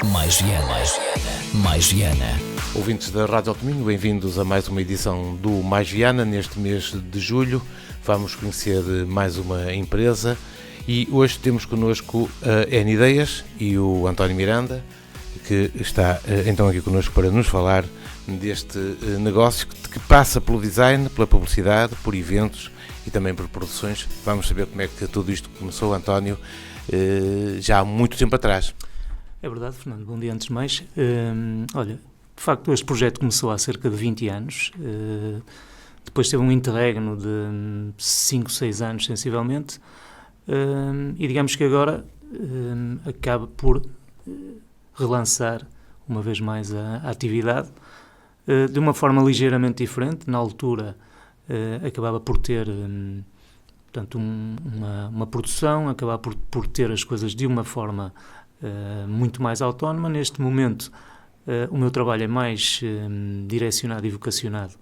Mais Viana. Mais Viana. Ouvintes da Rádio Alto Minho, bem-vindos a mais uma edição do Mais Viana. Neste mês de julho vamos conhecer mais uma empresa e hoje temos connosco a N Ideias e o António Miranda, que está então aqui connosco para nos falar deste negócio que passa pelo design, pela publicidade, por eventos e também por produções. Vamos saber como é que tudo isto começou, António, já há muito tempo atrás. É verdade, Fernando. Bom dia antes de mais. Olha, de facto este projeto começou há cerca de 20 anos, depois teve um interregno de 5, 6 anos sensivelmente, e digamos que agora acaba por relançar uma vez mais a atividade, de uma forma ligeiramente diferente. Na altura acabava por ter portanto, uma produção, acabava por ter as coisas de uma forma muito mais autónoma. Neste momento o meu trabalho é mais direcionado e vocacionado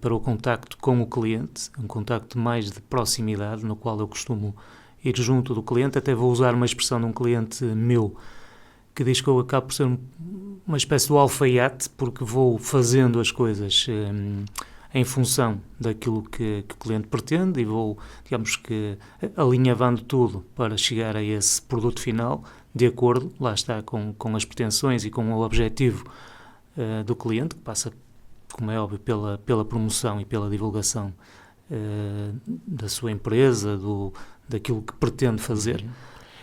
para o contacto com o cliente, um contacto mais de proximidade, no qual eu costumo ir junto do cliente. Até vou usar uma expressão de um cliente meu que diz que eu acabo por ser uma espécie de alfaiate, porque vou fazendo as coisas em função daquilo que o cliente pretende e vou, digamos que, alinhavando tudo para chegar a esse produto final, de acordo, lá está, com as pretensões e com o objetivo do cliente, que passa, como é óbvio, pela promoção e pela divulgação da sua empresa, daquilo que pretende fazer.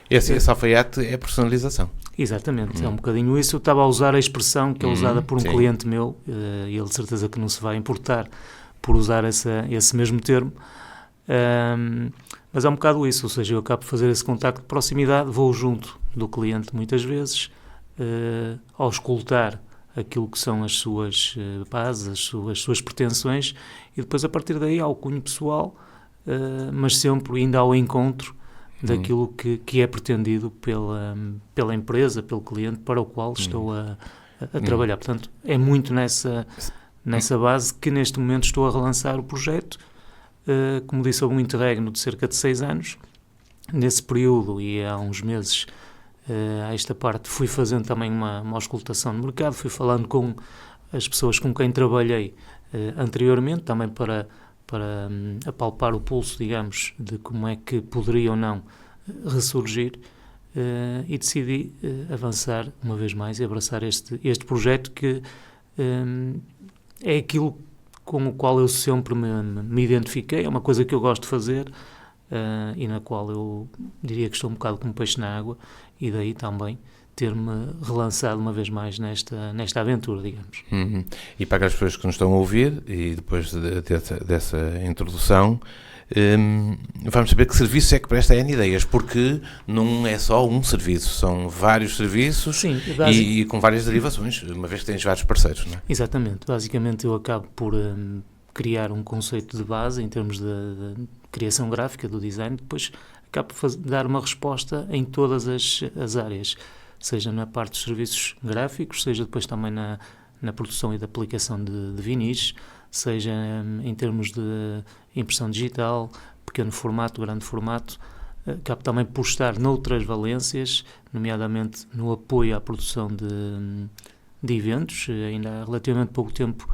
Esse alfaiate é personalização. Exatamente, é um bocadinho isso. Eu estava a usar a expressão que é usada por um cliente meu, e ele de certeza que não se vai importar por usar esse mesmo termo, mas é um bocado isso, ou seja, eu acabo de fazer esse contacto de proximidade, vou junto do cliente muitas vezes, ao escutar aquilo que são as suas bases, as suas pretensões, e depois a partir daí ao cunho pessoal, mas sempre indo ao encontro daquilo que é pretendido pela empresa, pelo cliente para o qual estou a trabalhar. Portanto, é muito nessa base que neste momento estou a relançar o projeto. Como disse, houve um interregno de cerca de 6 anos. Nesse período e há uns meses, a esta parte, fui fazendo também uma auscultação de mercado, fui falando com as pessoas com quem trabalhei anteriormente, também para apalpar o pulso, digamos, de como é que poderia ou não ressurgir, e decidi avançar uma vez mais e abraçar este projeto que é aquilo com o qual eu sempre me identifiquei, é uma coisa que eu gosto de fazer e na qual eu diria que estou um bocado como peixe na água, e daí também ter-me relançado uma vez mais nesta aventura, digamos. E para as pessoas que nos estão a ouvir, e depois dessa introdução, vamos saber que serviço é que presta a N Ideias, porque não é só um serviço, são vários serviços. Sim, e com várias derivações, uma vez que tens vários parceiros, não é? Exatamente. Basicamente eu acabo por criar um conceito de base em termos de criação gráfica, do design, depois acabo por dar uma resposta em todas as áreas, seja na parte dos serviços gráficos, seja depois também na produção e da aplicação de vinis, seja em termos de impressão digital, pequeno formato, grande formato. Acabo também por estar noutras valências, nomeadamente no apoio à produção de eventos. Ainda há relativamente pouco tempo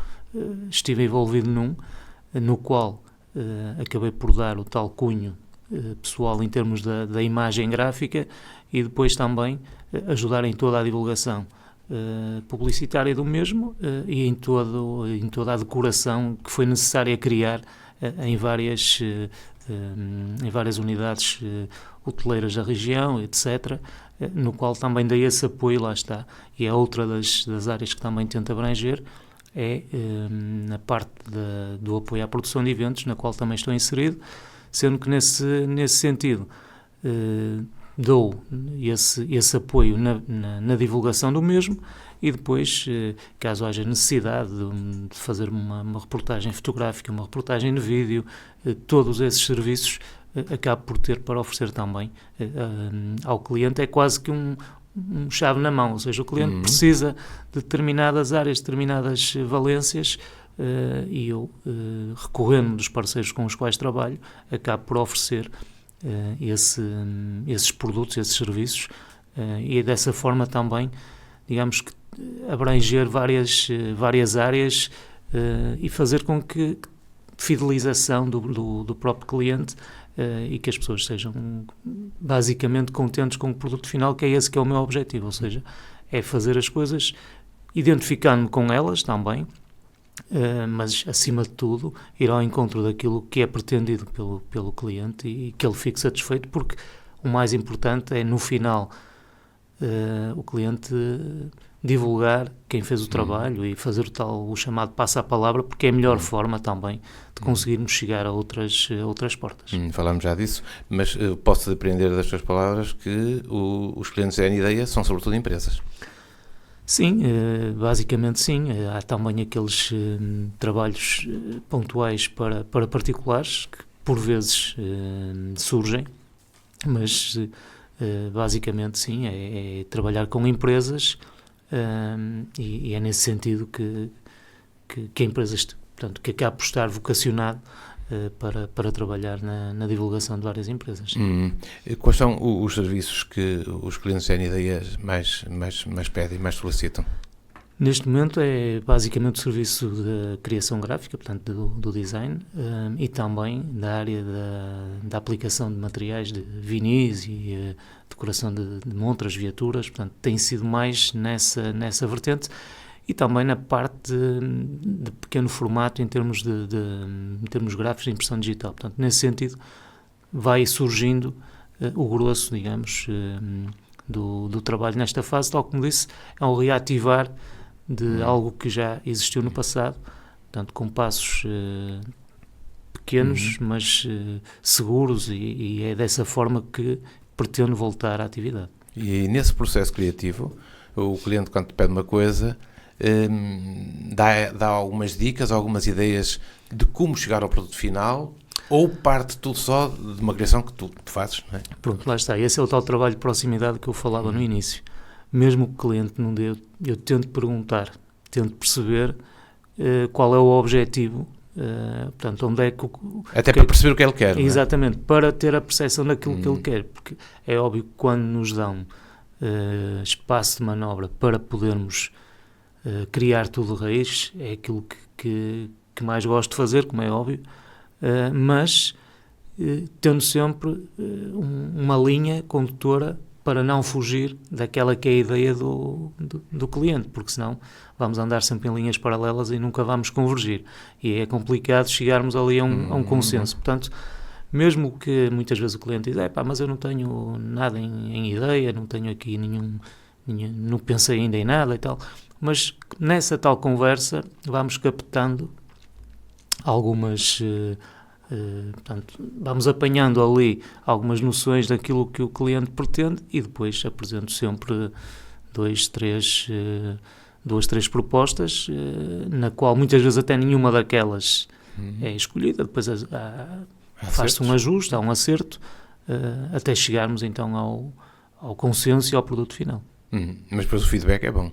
estive envolvido no qual acabei por dar o tal cunho pessoal em termos da imagem gráfica, e depois também ajudar em toda a divulgação publicitária do mesmo, e em toda a decoração que foi necessária criar em várias unidades hoteleiras da região, etc., no qual também dei esse apoio, lá está. E é outra das áreas que também tento abranger, é na parte do apoio à produção de eventos, na qual também estou inserido, sendo que nesse sentido dou esse apoio na divulgação do mesmo, e depois, caso haja necessidade de fazer uma reportagem fotográfica, uma reportagem de vídeo, todos esses serviços acabo por ter para oferecer também ao cliente. É quase que um chave na mão, ou seja, o cliente precisa de determinadas áreas, determinadas valências, e eu, recorrendo dos parceiros com os quais trabalho, acabo por oferecer esses produtos, esses serviços, e dessa forma também, digamos que abranger várias áreas e fazer com que fidelização do próprio cliente e que as pessoas sejam basicamente contentes com o produto final, que é esse que é o meu objetivo, ou seja, é fazer as coisas identificando-me com elas também, mas acima de tudo ir ao encontro daquilo que é pretendido pelo cliente e que ele fique satisfeito, porque o mais importante é no final o cliente divulgar quem fez o trabalho e fazer o chamado passo à palavra, porque é a melhor forma também de conseguirmos chegar a outras portas. Falamos já disso, mas posso depreender das tuas palavras que os clientes da N-Ideia são sobretudo empresas. Sim, basicamente sim. Há também aqueles trabalhos pontuais para particulares que por vezes surgem, mas basicamente sim, é trabalhar com empresas e é nesse sentido que a empresa, portanto, que acaba por estar vocacionado para trabalhar na divulgação de várias empresas. Quais são os serviços que os clientes da N-Ideia mais pedem, mais solicitam? Neste momento é basicamente o serviço de criação gráfica, portanto do design, e também da área da aplicação de materiais de vinis e decoração de montras, viaturas, portanto tem sido mais nessa vertente, e também na parte de pequeno formato em termos em termos gráficos de impressão digital. Portanto, nesse sentido vai surgindo o grosso, digamos, do trabalho nesta fase. Tal como disse, é um reativar de algo que já existiu no passado, portanto, com passos pequenos, mas seguros, e é dessa forma que pretendo voltar à atividade. E nesse processo criativo, o cliente, quando te pede uma coisa, dá algumas dicas, algumas ideias de como chegar ao produto final, ou parte tudo só de uma criação que tu fazes, não é? Pronto, lá está. Esse é o tal trabalho de proximidade que eu falava no início. Mesmo que o cliente não dê, eu tento perguntar, tento perceber qual é o objetivo, portanto, onde é que... Até para perceber o que ele quer, exatamente, não é? Para ter a percepção daquilo que ele quer, porque é óbvio que quando nos dão espaço de manobra para podermos criar tudo de raiz, é aquilo que mais gosto de fazer, como é óbvio, mas tendo sempre uma linha condutora para não fugir daquela que é a ideia do cliente, porque senão vamos andar sempre em linhas paralelas e nunca vamos convergir, e é complicado chegarmos ali a um consenso. Portanto, mesmo que muitas vezes o cliente diz, mas eu não tenho nada em ideia, não tenho aqui não pensei ainda em nada e tal, mas nessa tal conversa vamos captando algumas... portanto, vamos apanhando ali algumas noções daquilo que o cliente pretende, e depois apresento sempre duas, três propostas, na qual muitas vezes até nenhuma daquelas é escolhida, depois faz-se um ajuste, há um acerto, até chegarmos então ao consenso e ao produto final. Mas depois o feedback é bom.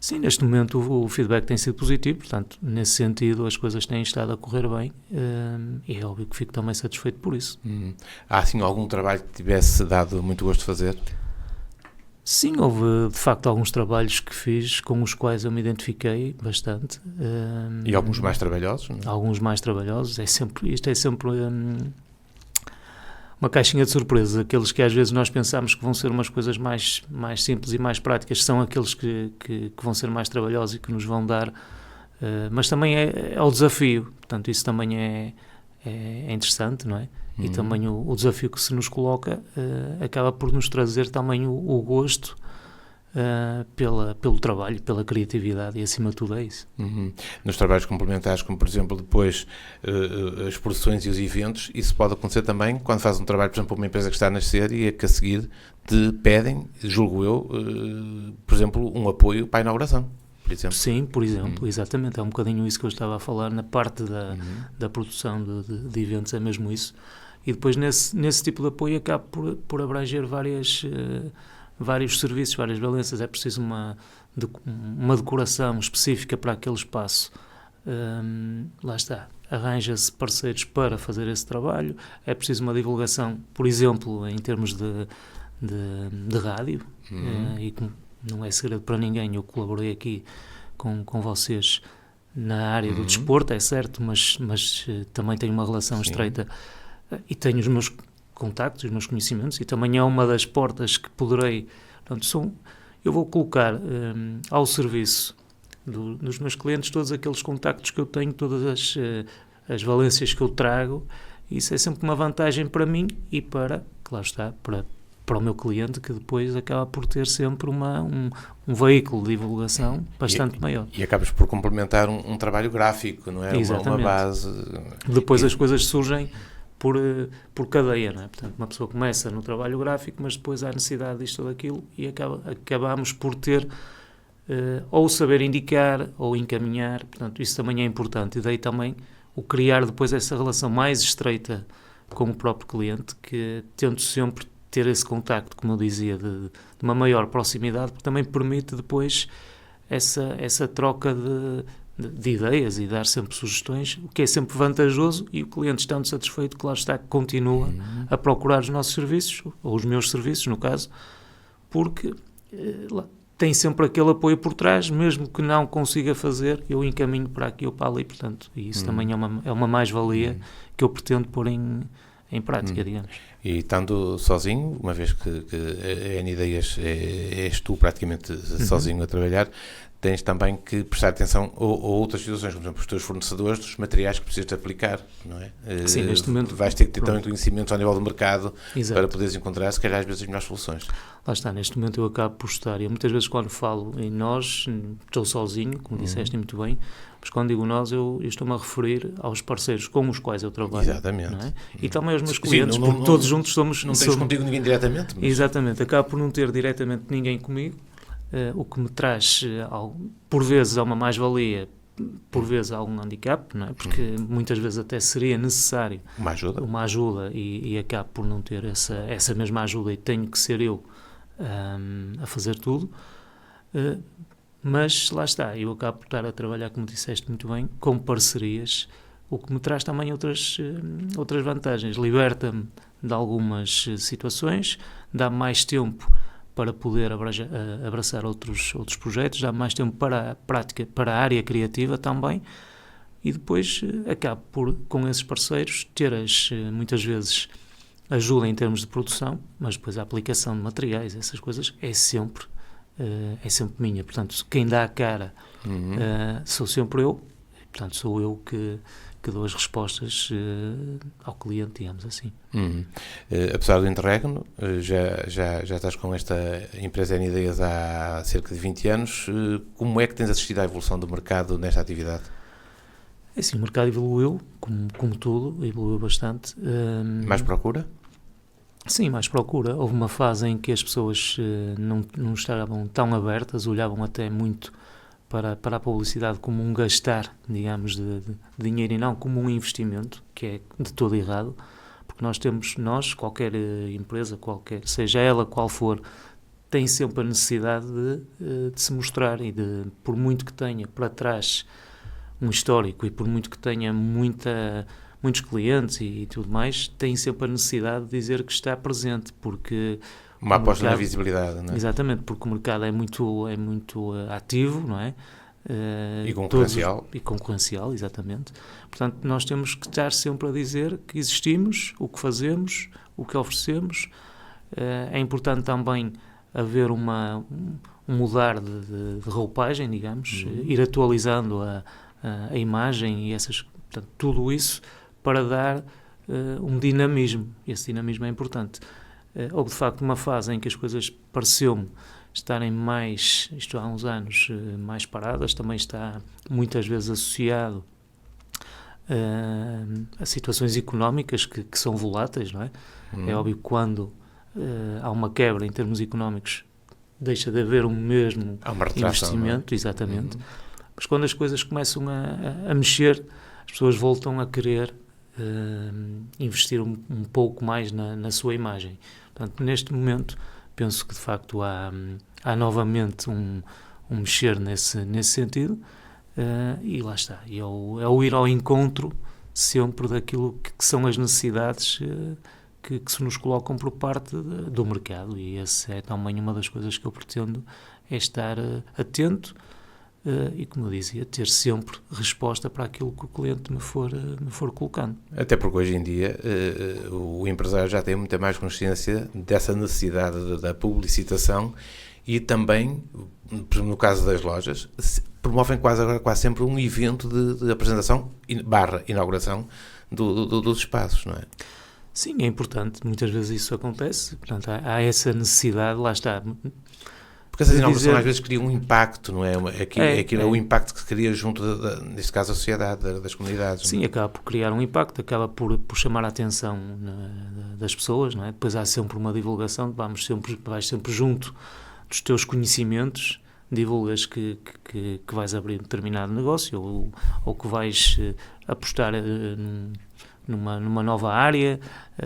Sim, neste momento o feedback tem sido positivo, portanto, nesse sentido as coisas têm estado a correr bem, e é óbvio que fico também satisfeito por isso. Há assim algum trabalho que tivesse dado muito gosto de fazer? Sim, houve de facto alguns trabalhos que fiz com os quais eu me identifiquei bastante. E alguns mais trabalhosos? Não? Alguns mais trabalhosos, isto é sempre uma caixinha de surpresas. Aqueles que às vezes nós pensamos que vão ser umas coisas mais simples e mais práticas são aqueles que vão ser mais trabalhosos e que nos vão dar, mas também é o desafio, portanto isso também é interessante, não é? E também o desafio que se nos coloca acaba por nos trazer também o gosto pelo trabalho, pela criatividade, e acima de tudo é isso. Nos trabalhos complementares, como por exemplo depois as produções e os eventos, isso pode acontecer também quando faz um trabalho, por exemplo, para uma empresa que está a nascer e que a seguir te pedem, julgo eu, por exemplo, um apoio para a inauguração, por exemplo. Sim, por exemplo, exatamente, é um bocadinho isso que eu estava a falar na parte da produção de eventos, é mesmo isso. E depois nesse tipo de apoio acaba por abranger vários serviços, várias valências. É preciso uma decoração específica para aquele espaço. Lá está, arranja-se parceiros para fazer esse trabalho. É preciso uma divulgação, por exemplo, em termos de de rádio, e como não é segredo para ninguém, eu colaborei aqui com vocês na área do desporto, é certo, mas também tenho uma relação estreita e tenho os meus contactos, os meus conhecimentos, e também é uma das portas que poderei, portanto, eu vou colocar ao serviço dos meus clientes todos aqueles contactos que eu tenho, todas as valências que eu trago. Isso é sempre uma vantagem para mim e para o meu cliente, que depois acaba por ter sempre um veículo de divulgação bastante maior. E acabas por complementar um trabalho gráfico, não é? Uma base. Depois as coisas surgem por cadeia, não é? Portanto, uma pessoa começa no trabalho gráfico, mas depois há necessidade disto ou daquilo e acabamos por ter ou saber indicar ou encaminhar. Portanto, isso também é importante. E daí também o criar depois essa relação mais estreita com o próprio cliente, que tento sempre ter esse contacto, como eu dizia, de uma maior proximidade, porque também permite depois essa troca de ideias e dar sempre sugestões, o que é sempre vantajoso, e o cliente, estando satisfeito, claro está, que continua a procurar os nossos serviços, ou os meus serviços, no caso, porque tem sempre aquele apoio por trás, mesmo que não consiga fazer, eu encaminho para aqui ou para ali, portanto, e isso também é uma mais-valia que eu pretendo pôr em prática, digamos. E estando sozinho, uma vez que a N-Ideias és tu praticamente sozinho a trabalhar, tens também que prestar atenção a outras situações, como por exemplo os teus fornecedores dos materiais que precisas de aplicar, não é? Sim, neste momento vais ter que ter também conhecimentos ao nível do mercado. Exato. Para poderes encontrar, se calhar, às vezes as melhores soluções. Lá está, neste momento eu acabo por estar, e muitas vezes quando falo em nós, estou sozinho, como disseste muito bem, mas quando digo nós, eu estou-me a referir aos parceiros com os quais eu trabalho. Exatamente. Não é? E também aos meus clientes, porque todos juntos somos... Não tens contigo ninguém diretamente? Mas... Exatamente, acabo por não ter diretamente ninguém comigo, o que me traz, por vezes, uma mais-valia, por vezes algum handicap, não é? Porque muitas vezes até seria necessário uma ajuda e acabo por não ter essa mesma ajuda e tenho que ser eu a fazer tudo, mas lá está, eu acabo por estar a trabalhar, como disseste muito bem, com parcerias, o que me traz também outras vantagens, liberta-me de algumas situações, dá mais tempo para poder abraçar outros projetos, dá mais tempo para a prática, para a área criativa também, e depois acabo por, com esses parceiros, ter muitas vezes ajuda em termos de produção, mas depois a aplicação de materiais, essas coisas, é sempre minha. Portanto, quem dá a cara sou sempre eu, portanto, sou eu que dou as respostas ao cliente, digamos assim. Apesar do interregno, já estás com esta empresa N-Ideias há cerca de 20 anos. Como é que tens assistido à evolução do mercado nesta atividade? É assim, o mercado evoluiu, como tudo, evoluiu bastante. Mais procura? Sim, mais procura. Houve uma fase em que as pessoas não estavam tão abertas, olhavam até muito para a publicidade como um gastar, digamos, de dinheiro e não como um investimento, que é de todo errado, porque qualquer empresa, seja ela qual for, tem sempre a necessidade de se mostrar e por muito que tenha para trás um histórico e por muito que tenha muitos clientes e tudo mais, tem sempre a necessidade de dizer que está presente, porque... Uma aposta na visibilidade, não é? Exatamente, porque o mercado é muito ativo, não é? E concorrencial. E concorrencial, exatamente. Portanto, nós temos que estar sempre a dizer que existimos, o que fazemos, o que oferecemos. É importante também haver um mudar de roupagem, digamos, ir atualizando a imagem e portanto, tudo isso para dar um dinamismo. Esse dinamismo é importante. Houve de facto uma fase em que as coisas pareceu-me estarem mais, isto há uns anos, mais paradas, também está muitas vezes associado a situações económicas que são voláteis, não é? É óbvio que quando há uma quebra em termos económicos deixa de haver um mesmo investimento, exatamente, mas quando as coisas começam a mexer, as pessoas voltam a querer investir um pouco mais na sua imagem. Portanto, neste momento, penso que de facto há novamente um mexer nesse sentido, e lá está, é o ir ao encontro sempre daquilo que são as necessidades que se nos colocam por parte do mercado, e essa é também uma das coisas que eu pretendo, é estar atento e, como eu dizia, ter sempre resposta para aquilo que o cliente me for colocando. Até porque hoje em dia o empresário já tem muita mais consciência dessa necessidade da publicitação e também, por exemplo, no caso das lojas, promovem quase sempre um evento de apresentação / inauguração dos espaços, não é? Sim, é importante, muitas vezes isso acontece, portanto há essa necessidade, lá está. Porque essas inaugurações às vezes criam um impacto, não é? É o impacto que se cria junto, neste caso, da sociedade, das comunidades. Sim, acaba por criar um impacto, acaba por chamar a atenção das pessoas, não é? Depois há sempre uma divulgação, vais sempre junto dos teus conhecimentos, divulgas que vais abrir um determinado negócio ou que vais apostar numa nova área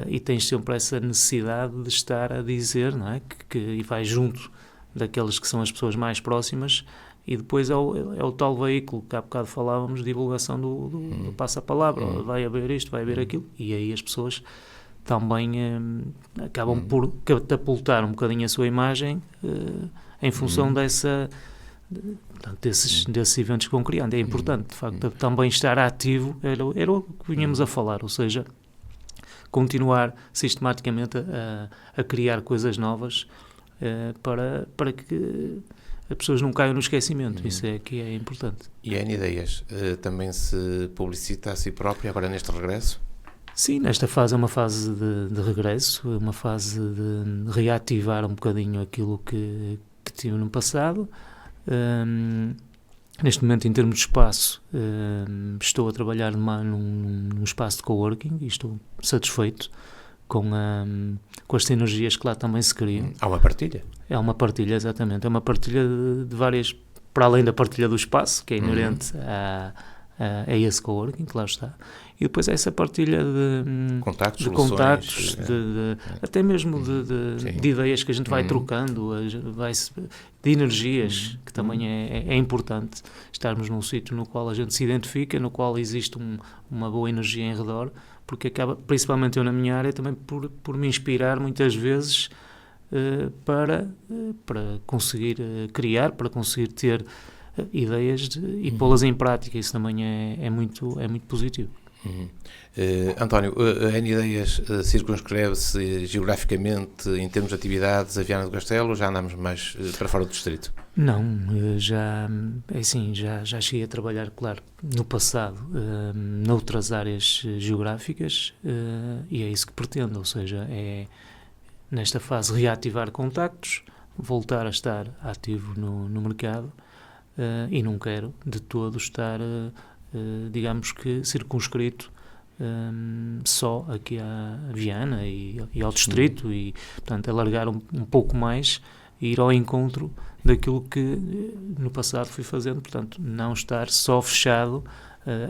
e tens sempre essa necessidade de estar a dizer, não é? E vais junto daqueles que são as pessoas mais próximas, e depois é o tal veículo que há bocado falávamos, de divulgação do passa-palavra, vai haver isto, vai haver aquilo, e aí as pessoas também acabam por catapultar um bocadinho a sua imagem em função desses eventos que vão criando. É importante, de facto, também estar ativo, era o que vinhamos a falar, ou seja, continuar sistematicamente a criar coisas novas para que as pessoas não caiam no esquecimento. Isso é que é importante. E a N-Ideias também se publicita a si própria agora neste regresso? Sim, nesta fase é uma fase de regresso, é uma fase de reativar um bocadinho aquilo que tive no passado. Neste momento, em termos de espaço, estou a trabalhar num espaço de coworking e estou satisfeito com as sinergias que lá também se criam. Há uma partilha? É uma partilha, exatamente. É uma partilha de várias, para além da partilha do espaço, que é inerente a esse coworking, que lá está. E depois essa partilha de contactos, até mesmo de ideias que a gente vai trocando, de energias, que também é importante estarmos num sítio no qual a gente se identifica, no qual existe uma boa energia em redor, porque acaba, principalmente eu na minha área, também por me inspirar muitas vezes para conseguir criar, para conseguir ter ideias e pô-las em prática. Isso também é muito positivo. António, a N-Ideias circunscreve-se geograficamente em termos de atividades a Viana do Castelo, ou já andamos mais para fora do distrito? Não, já cheguei a trabalhar, claro, no passado, noutras áreas geográficas, e é isso que pretendo, ou seja, é nesta fase reativar contactos, voltar a estar ativo no mercado, e não quero de todo estar digamos que circunscrito só aqui à Viana e ao distrito, e portanto alargar um pouco mais e ir ao encontro daquilo que no passado fui fazendo, portanto não estar só fechado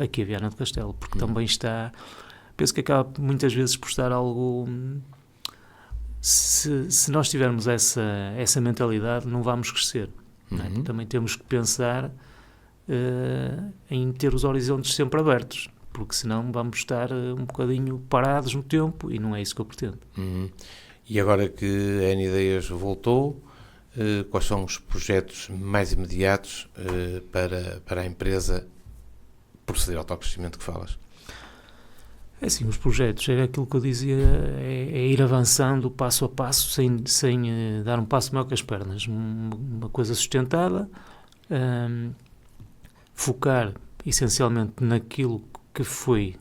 aqui a Viana do Castelo, porque também penso que acaba muitas vezes por estar algo, se nós tivermos essa mentalidade não vamos crescer, não é? Também temos que pensar em ter os horizontes sempre abertos, porque senão vamos estar um bocadinho parados no tempo, e não é isso que eu pretendo. E agora que a N-Ideias voltou, quais são os projetos mais imediatos para a empresa proceder ao autocrescimento que falas? É assim, os projetos, é aquilo que eu dizia, é ir avançando passo a passo, sem dar um passo maior que as pernas, uma coisa sustentada, focar essencialmente naquilo que foi,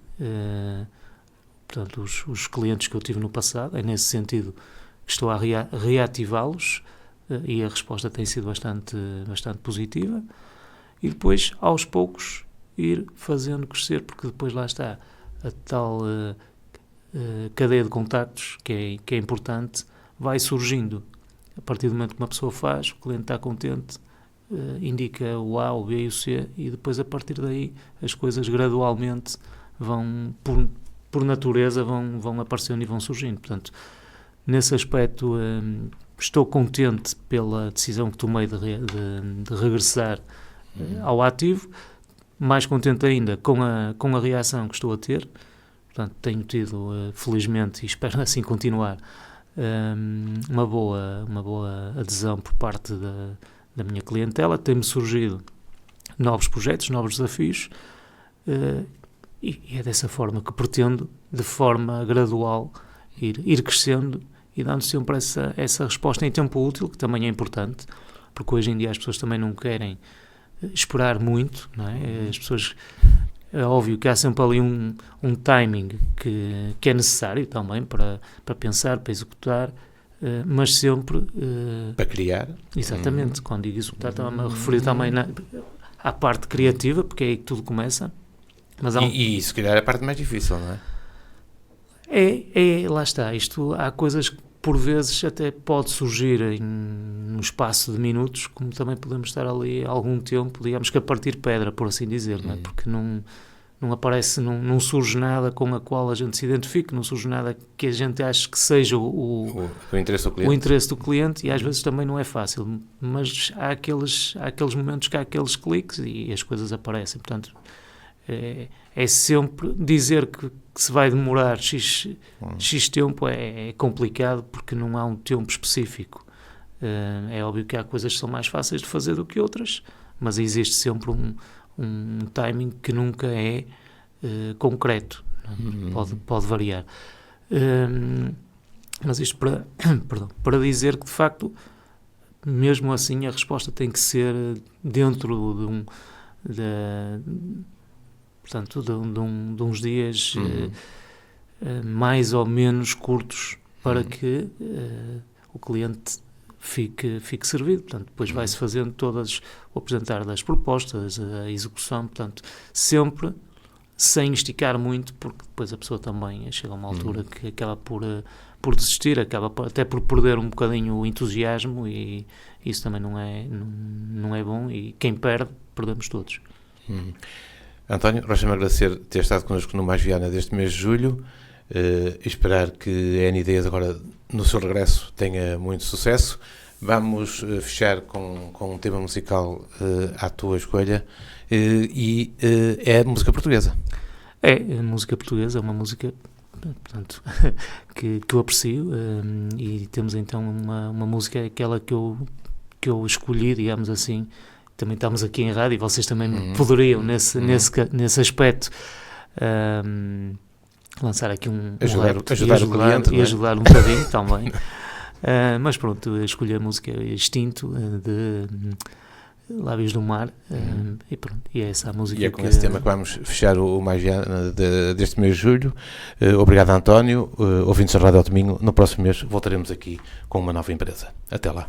portanto, os clientes que eu tive no passado. É nesse sentido que estou a reativá-los, e a resposta tem sido bastante positiva, e depois, aos poucos, ir fazendo crescer, porque depois lá está a tal cadeia de contactos que é importante, vai surgindo. A partir do momento que uma pessoa faz, o cliente está contente, indica o A, o B e o C, e depois a partir daí as coisas gradualmente vão, por natureza, vão aparecendo e vão surgindo. Portanto, nesse aspecto estou contente pela decisão que tomei de regressar ao ativo, mais contente ainda com a reação que estou a ter. portanto, tenho tido, felizmente, e espero assim continuar, uma boa adesão por parte da minha clientela. Tem-me surgido novos projetos, novos desafios, e é dessa forma que pretendo, de forma gradual, ir crescendo e dando sempre essa resposta em tempo útil, que também é importante, porque hoje em dia as pessoas também não querem esperar muito, não é? As pessoas, é óbvio que há sempre ali um timing que é necessário também para pensar, para executar, mas sempre... Para criar. Exatamente, quando digo executar, estava-me a referir também à parte criativa, porque é aí que tudo começa. Mas E se calhar é a parte mais difícil, não é? Lá está, há coisas que por vezes até pode surgir no espaço de minutos, como também podemos estar ali algum tempo, digamos que a partir pedra, por assim dizer, não é? Porque não aparece, não surge nada com a qual a gente se identifique, não surge nada que a gente ache que seja o interesse do cliente. O interesse do cliente, e às vezes também não é fácil, mas há aqueles momentos que há aqueles cliques e as coisas aparecem. Portanto, é sempre dizer que se vai demorar X tempo é complicado, porque não há um tempo específico. É óbvio que há coisas que são mais fáceis de fazer do que outras, mas existe sempre um timing que nunca é concreto. Pode variar. Mas isto para dizer que, de facto, mesmo assim, a resposta tem que ser dentro de uns dias mais ou menos curtos, para que o cliente fique servido. Portanto, depois vai-se fazendo o apresentar das propostas, a execução, portanto, sempre sem esticar muito, porque depois a pessoa também chega a uma altura que acaba por desistir, acaba até por perder um bocadinho o entusiasmo, e isso também não é bom, e quem perdemos todos. António, resta-me agradecer ter estado connosco no Mais Viana deste mês de julho, esperar que a N-Ideias agora, no seu regresso, tenha muito sucesso. Vamos fechar com um tema musical à tua escolha, e é a música portuguesa. É a música portuguesa, é uma música, portanto, que eu aprecio, e temos então uma música, aquela que eu escolhi, digamos assim. Também estamos aqui em rádio e vocês também poderiam, nesse aspecto, lançar aqui ajudar o cliente, e ajudar um bocadinho também. Mas pronto, eu escolhi a música Extinto, de Lábios do Mar, e pronto, e é essa a música. E é com esse tema que vamos fechar o Mais Viana deste mês de julho. Obrigado, António. Ouvintes da Rádio Alto Minho, no próximo mês voltaremos aqui com uma nova empresa. Até lá.